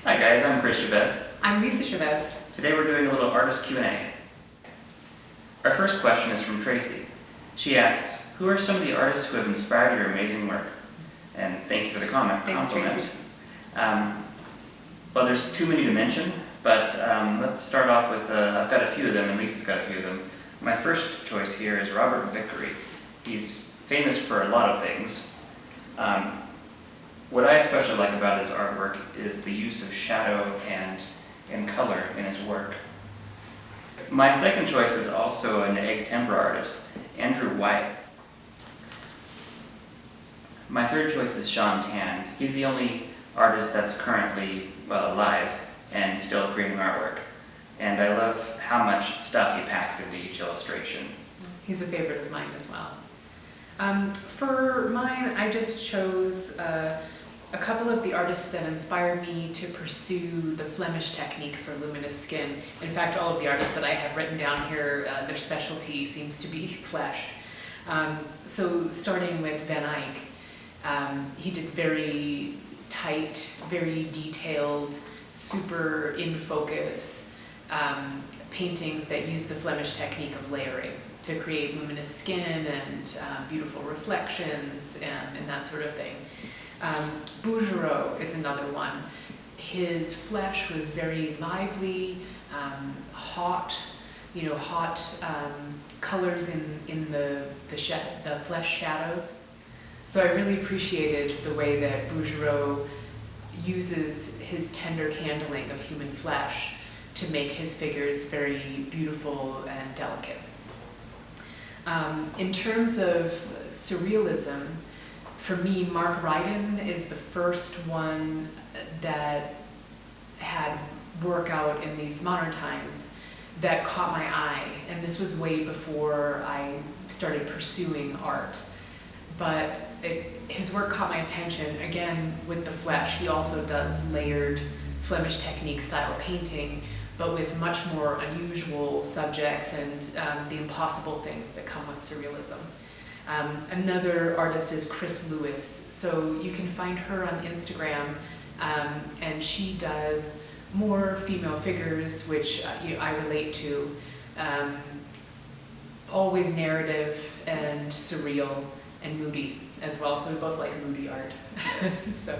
Hi guys, I'm Kris Chavez. I'm Liese Chavez. Today we're doing a little artist Q&A. Our first question is from Tracy. She asks, who are some of the artists who have inspired your amazing work? And thank you for the compliment. Tracy. Well, there's too many to mention, but let's start off with, I've got a few of them, and Lisa's got a few of them. My first choice here is Robert Vickery. He's famous for a lot of things. What I especially like about his artwork is the use of shadow and color in his work. My second choice is also an egg timber artist, Andrew Wyeth. My third choice is Sean Tan. He's the only artist that's currently, alive and still creating artwork. And I love how much stuff he packs into each illustration. He's a favorite of mine as well. For mine, I just chose a couple of the artists that inspired me to pursue the Flemish technique for luminous skin. In fact, all of the artists that I have written down here, their specialty seems to be flesh. So starting with Van Eyck, he did very tight, very detailed, super in focus paintings that use the Flemish technique of layering to create luminous skin and beautiful reflections and that sort of thing. Bouguereau is another one. His flesh was very lively, hot, colors in the flesh shadows. So I really appreciated the way that Bouguereau uses his tender handling of human flesh to make his figures very beautiful and delicate. In terms of surrealism, for me, Mark Ryden is the first one that had work out in these modern times that caught my eye, and this was way before I started pursuing art. But his work caught my attention, again, with the flesh. He also does layered Flemish technique style painting, but with much more unusual subjects and the impossible things that come with surrealism. Another artist is Kris Lewis. So you can find her on Instagram, and she does more female figures, which I relate to. Always narrative and surreal and moody as well. So we both like moody art. So.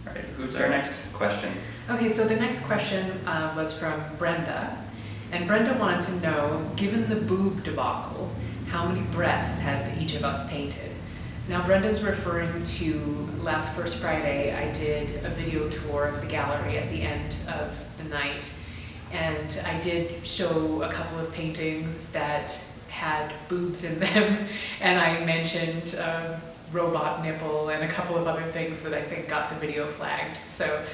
All right, who's our next question? Okay, so the next question was from Brenda. And Brenda wanted to know, given the boob debacle, how many breasts have each of us painted? Now Brenda's referring to last First Friday, I did a video tour of the gallery at the end of the night, and I did show a couple of paintings that had boobs in them, and I mentioned robot nipple and a couple of other things that I think got the video flagged. So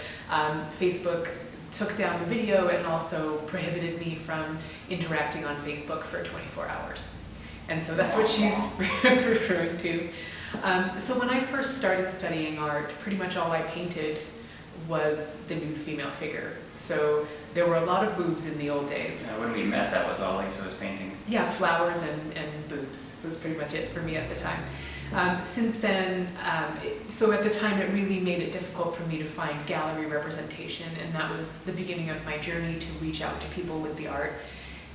Facebook took down the video and also prohibited me from interacting on Facebook for 24 hours. And so that's what she's referring to. So when I first started studying art, pretty much all I painted was the nude female figure. So there were a lot of boobs in the old days. When we met, that was all Lisa was painting. Yeah, flowers and boobs was pretty much it for me at the time. Since then, so at the time it really made it difficult for me to find gallery representation, and that was the beginning of my journey to reach out to people with the art.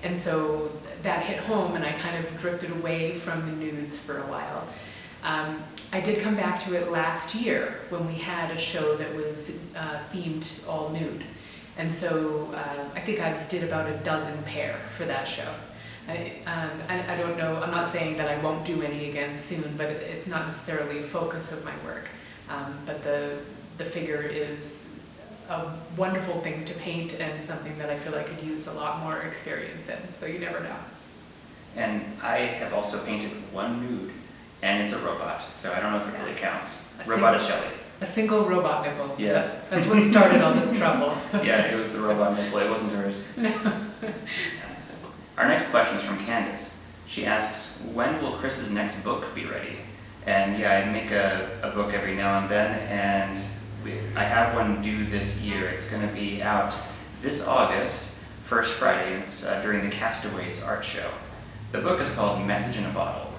And so that hit home, and I kind of drifted away from the nudes for a while. I did come back to it last year when we had a show that was themed all nude. And so I think I did about a dozen pair for that show. I don't know, I'm not saying that I won't do any again soon, but it's not necessarily a focus of my work. But the figure is a wonderful thing to paint and something that I feel I could use a lot more experience in, so you never know. And I have also painted one nude, and it's a robot, so I don't know if it really counts. Roboticelli. A single robot nipple. Yes. That's what started all this trouble. Yeah, it was the robot nipple, it wasn't hers. No. Our next question is from Candace. She asks, when will Chris's next book be ready? And yeah, I make a book every now and then, and I have one due this year. It's going to be out this August, First Friday. It's during the Castaways art show. The book is called Message in a Bottle.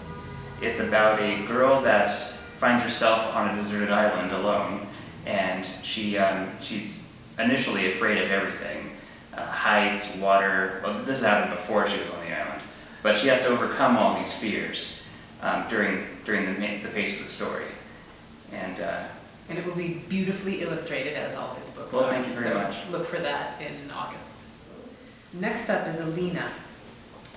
It's about a girl that finds herself on a deserted island alone, and she's initially afraid of everything, heights, water. Well, this happened before she was on the island, but she has to overcome all these fears during the pace of the story, and it will be beautifully illustrated, as all his books well, are. thank you very much. Look for that in August. Next up is Alina.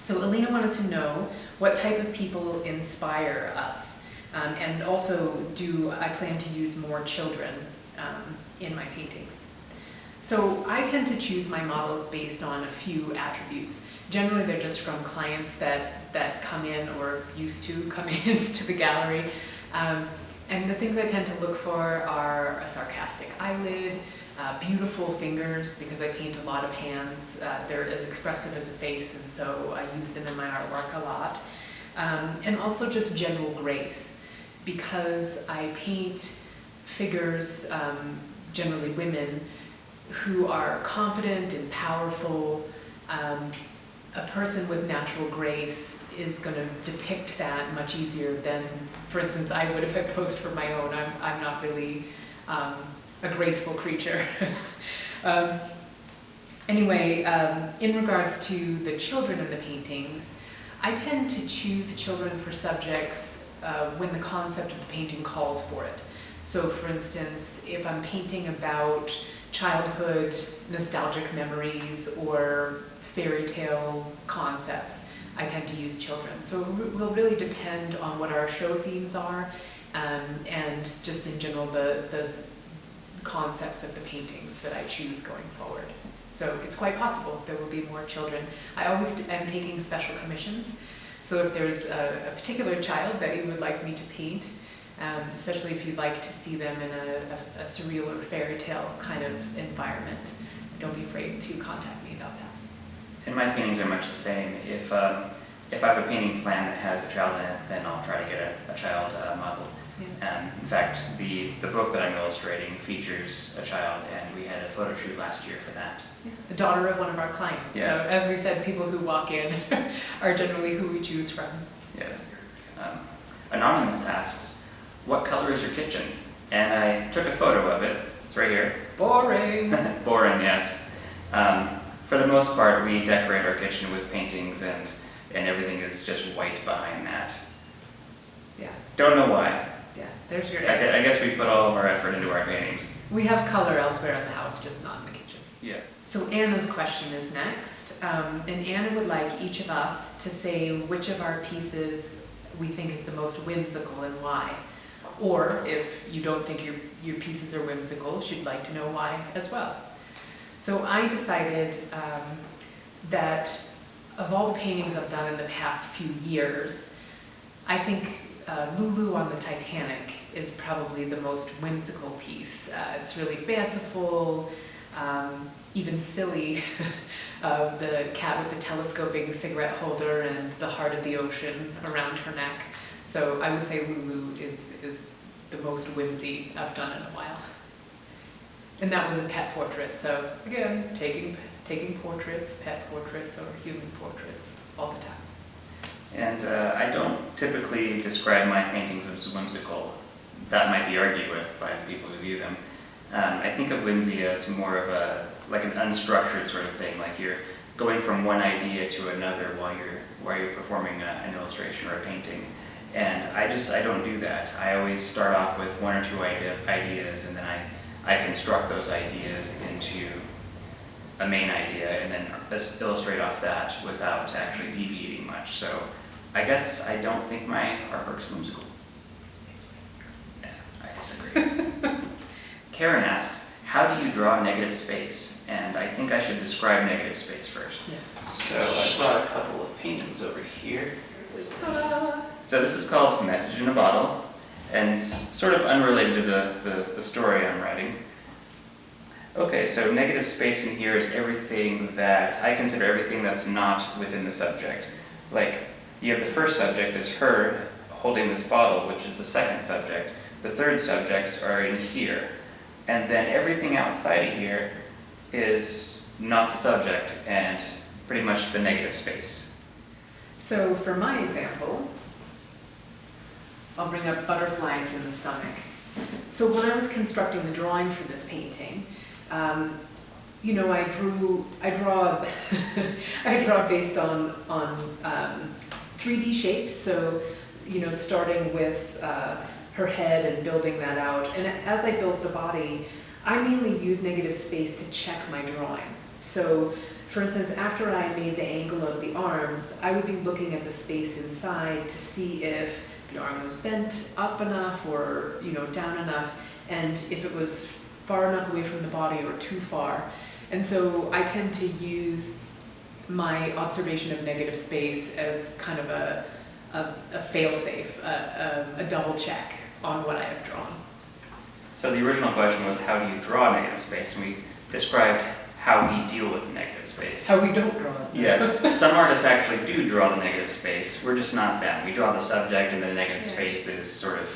So Alina wanted to know what type of people inspire us, and also do I plan to use more children in my paintings. So I tend to choose my models based on a few attributes. Generally they're just from clients that come in or used to come in to the gallery. And the things I tend to look for are a sarcastic eyelid, beautiful fingers, because I paint a lot of hands. They're as expressive as a face, and so I use them in my artwork a lot. And also just general grace, because I paint figures, generally women, who are confident and powerful. A person with natural grace is going to depict that much easier than, for instance, I would if I posed for my own. I'm not really a graceful creature. Anyway, in regards to the children in the paintings, I tend to choose children for subjects when the concept of the painting calls for it. So for instance, if I'm painting about childhood nostalgic memories or fairy tale concepts, I tend to use children. So it will really depend on what our show themes are, and just in general the concepts of the paintings that I choose going forward. So it's quite possible there will be more children. I always am taking special commissions. So if there's a particular child that you would like me to paint, especially if you'd like to see them in a surreal or fairy tale kind of environment, don't be afraid to contact me about that. And my paintings are much the same. If I have a painting plan that has a child in it, then I'll try to get a child model. Yeah. In fact, the book that I'm illustrating features a child, and we had a photo shoot last year for that. Yeah. The daughter of one of our clients. Yes. So as we said, people who walk in are generally who we choose from. Yes. Anonymous asks, what color is your kitchen? And I took a photo of it. It's right here. Boring. Boring, yes. For the most part, we decorate our kitchen with paintings, and everything is just white behind that. Yeah. Don't know why. Yeah, there's your I guess we put all of our effort into our paintings. We have color elsewhere in the house, just not in the kitchen. Yes. So Anna's question is next. And Anna would like each of us to say which of our pieces we think is the most whimsical and why. Or if you don't think your pieces are whimsical, she'd like to know why as well. So I decided that of all the paintings I've done in the past few years, I think Lulu on the Titanic is probably the most whimsical piece. It's really fanciful, even silly. The cat with the telescoping cigarette holder and the heart of the ocean around her neck. So I would say Lulu is the most whimsy I've done in a while. And that was a pet portrait, so again, taking portraits, pet portraits, or human portraits all the time. And I don't typically describe my paintings as whimsical. That might be argued with by the people who view them. I think of whimsy as more of like an unstructured sort of thing, like you're going from one idea to another while you're performing an illustration or a painting. And I don't do that. I always start off with one or two ideas, and then I construct those ideas into a main idea, and then illustrate off that without actually deviating much. So I guess I don't think my artwork's whimsical. Yeah, I disagree. Karen asks, how do you draw negative space? And I think I should describe negative space first. Yeah. So I brought a couple of paintings over here. Ta-da! So this is called Message in a Bottle, and it's sort of unrelated to the story I'm writing. Okay, so negative space in here is everything that, I consider everything that's not within the subject. Like, you have the first subject is her holding this bottle, which is the second subject. The third subjects are in here. And then everything outside of here is not the subject and pretty much the negative space. So for my example, I'll bring up butterflies in the stomach. So when I was constructing the drawing for this painting, you know, I draw, I draw based on 3D shapes. So, you know, starting with her head and building that out. And as I built the body, I mainly use negative space to check my drawing. So, for instance, after I made the angle of the arms, I would be looking at the space inside to see if the arm was bent up enough or, you know, down enough, and if it was far enough away from the body or too far. And so I tend to use my observation of negative space as kind of a fail-safe, a double check on what I have drawn. So the original question was, how do you draw negative space? And we described how we deal with negative space. How we don't draw it. Yes, some artists actually do draw the negative space. We're just not them. We draw the subject and the negative space is sort of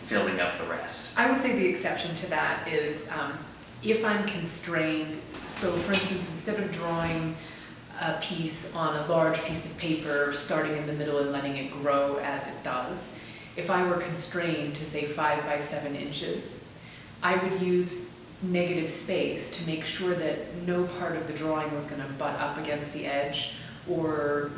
filling up the rest. I would say the exception to that is if I'm constrained. So for instance, instead of drawing a piece on a large piece of paper, starting in the middle and letting it grow as it does, if I were constrained to say 5 by 7 inches, I would use negative space to make sure that no part of the drawing was going to butt up against the edge or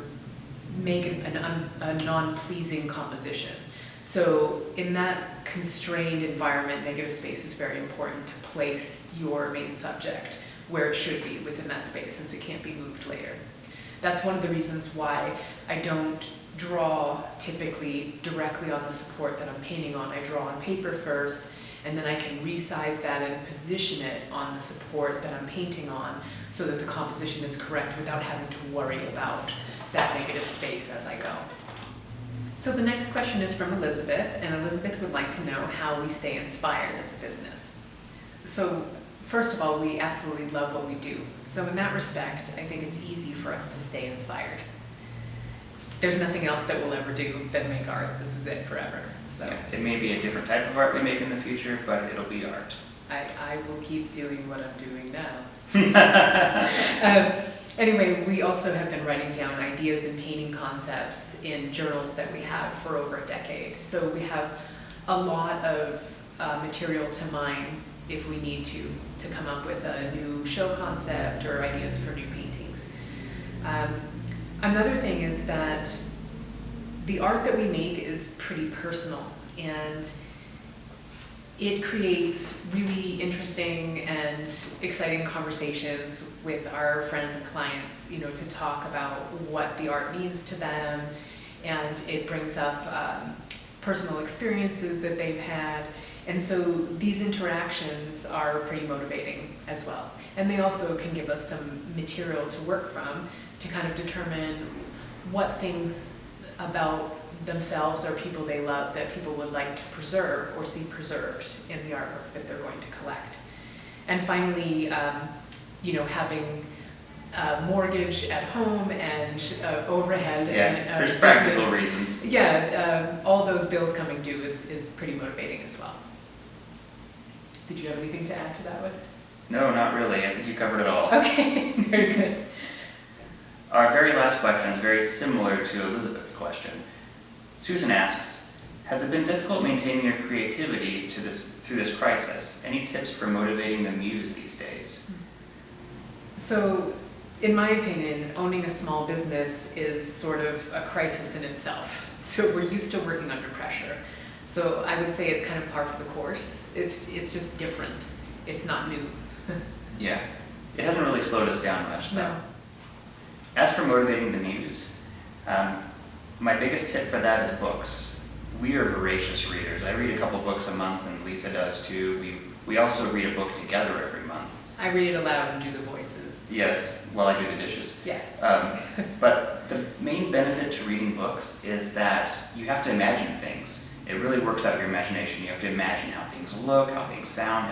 make a non-pleasing composition. So in that constrained environment, negative space is very important to place your main subject where it should be within that space, since it can't be moved later. That's one of the reasons why I don't draw typically directly on the support that I'm painting on. I draw on paper first, and then I can resize that and position it on the support that I'm painting on so that the composition is correct without having to worry about that negative space as I go. So the next question is from Elizabeth, and Elizabeth would like to know how we stay inspired as a business. So first of all, we absolutely love what we do. So in that respect, I think it's easy for us to stay inspired. There's nothing else that we'll ever do than make art. This is it forever. So yeah, it may be a different type of art we make in the future, but it'll be art. I will keep doing what I'm doing now. Anyway, we also have been writing down ideas and painting concepts in journals that we have for over a decade. So we have a lot of material to mine if we need to come up with a new show concept or ideas for new paintings. Another thing is that the art that we make is pretty personal, and it creates really interesting and exciting conversations with our friends and clients, you know, to talk about what the art means to them, and it brings up personal experiences that they've had. And so these interactions are pretty motivating as well. And they also can give us some material to work from to kind of determine what things about themselves or people they love that people would like to preserve or see preserved in the artwork that they're going to collect. And finally, you know, having a mortgage at home and overhead. Yeah, there's practical reasons. Yeah, all those bills coming due is pretty motivating as well. Did you have anything to add to that one? No, not really. I think you covered it all. Okay, very good. Our very last question is very similar to Elizabeth's question. Susan asks, has it been difficult maintaining your creativity through this crisis? Any tips for motivating the muse these days? So, in my opinion, owning a small business is sort of a crisis in itself. So we're used to working under pressure. So I would say it's kind of par for the course. It's just different. It's not new. Yeah, it hasn't really slowed us down much though. No. As for motivating the muse, my biggest tip for that is books. We are voracious readers. I read a couple books a month, and Liese does too. We also read a book together every month. I read it aloud and do the voices. Yes, while I do the dishes. Yeah. But the main benefit to reading books is that you have to imagine things. It really works out your imagination. You have to imagine how things look, how things sound,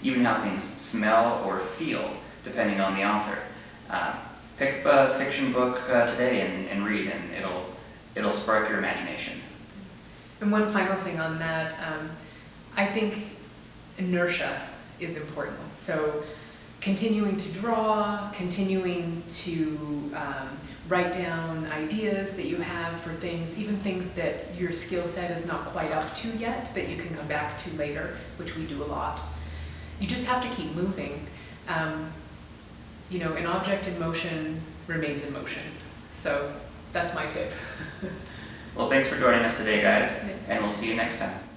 even how things smell or feel, depending on the author. Pick a fiction book today and read, and it'll spark your imagination. And one final thing on that, I think inertia is important. So continuing to draw, continuing to write down ideas that you have for things, even things that your skill set is not quite up to yet, that you can come back to later, which we do a lot. You just have to keep moving. You know, an object in motion remains in motion. So that's my tip. Well, thanks for joining us today, guys, and we'll see you next time.